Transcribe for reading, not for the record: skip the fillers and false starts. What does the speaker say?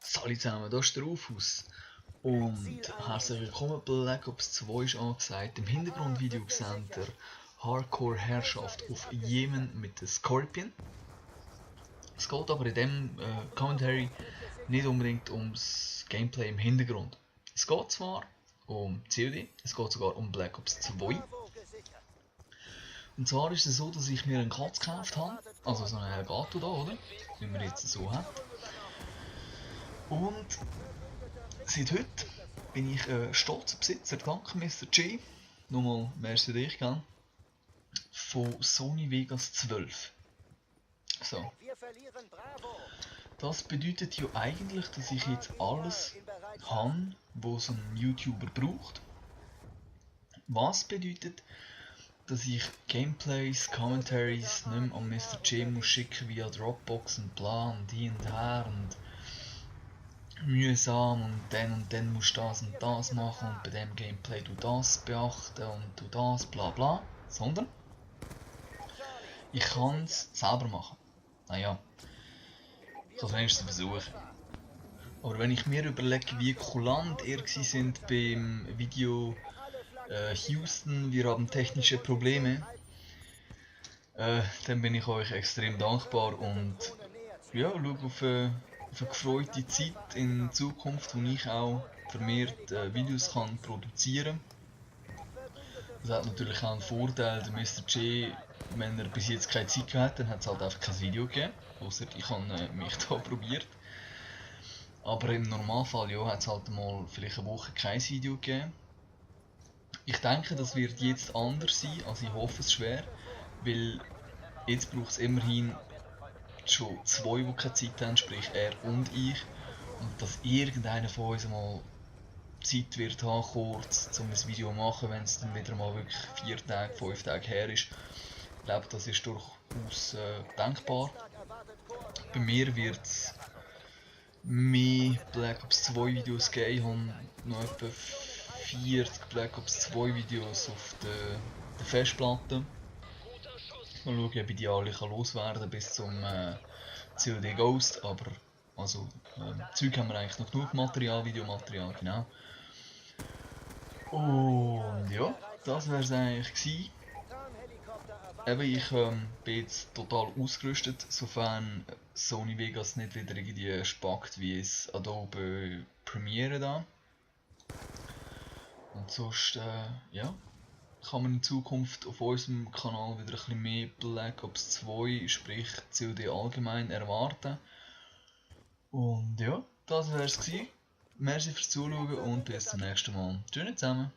Salut zusammen, hier ist der Rufus und herzlich willkommen. Black Ops 2 ist angesagt. Im Hintergrundvideo gesehen der Hardcore-Herrschaft auf Jemen mit dem Scorpion. Es geht aber in diesem Commentary nicht unbedingt ums Gameplay im Hintergrund. Es geht zwar um COD, es geht sogar um Black Ops 2. Und zwar ist es so, dass ich mir einen Katz gekauft habe, also so einen Elgato da, oder? Wie man jetzt so hat. Und seit heute bin ich stolzer Besitzer, danke Mr. G, nochmal merci dich, gell, von Sony Vegas 12. So. Das bedeutet ja eigentlich, dass ich jetzt alles habe, was ein YouTuber braucht. Was bedeutet, dass ich Gameplays, Commentaries nicht mehr an Mr. J muss schicken via Dropbox und bla und hin und her und mühsam und dann musst du das und das machen und bei dem Gameplay du das beachten und du das bla bla, sondern ich kann es selber machen. Naja, ich kann es wenigstens versuchen. Aber wenn ich mir überlege, wie kulant ihr sind beim Video Houston, wir haben technische Probleme, dann bin ich euch extrem dankbar und ja, schaue auf eine gefreute Zeit in Zukunft, wo ich auch vermehrt Videos kann produzieren kann. Das hat natürlich auch einen Vorteil, der Mr. J, wenn er bis jetzt keine Zeit gehabt hat, dann hat es halt einfach kein Video gegeben, ausser ich habe mich da probiert. Aber im Normalfall ja, hat es halt mal vielleicht eine Woche kein Video gegeben. Ich denke, das wird jetzt anders sein, also ich hoffe es schwer, weil jetzt braucht es immerhin schon zwei, die keine Zeit haben, sprich er und ich. Und dass irgendeiner von uns mal Zeit wird haben, kurz, um ein Video zu machen, wenn es dann wieder mal wirklich 4 Tage, 5 Tage her ist. Ich glaube, das ist durchaus denkbar. Bei mir wird es mehr Black Ops 2 Videos geben. Ich habe noch etwa 40 Black Ops 2 Videos auf der Festplatte. Mal schauen, ob ich die alle loswerden kann bis zum COD Ghost, aber also Zeug haben wir eigentlich noch genug Material, Videomaterial, genau. Und ja, das wäre es eigentlich gewesen. Eben, ich bin jetzt total ausgerüstet, sofern Sony Vegas nicht wieder irgendwie spackt wie es Adobe Premiere da. Und sonst, ja, kann man in Zukunft auf unserem Kanal wieder ein bisschen mehr Black Ops 2, sprich COD allgemein, erwarten. Und ja, das wär's gewesen. Merci fürs Zuschauen und bis zum nächsten Mal. Tschüss zusammen.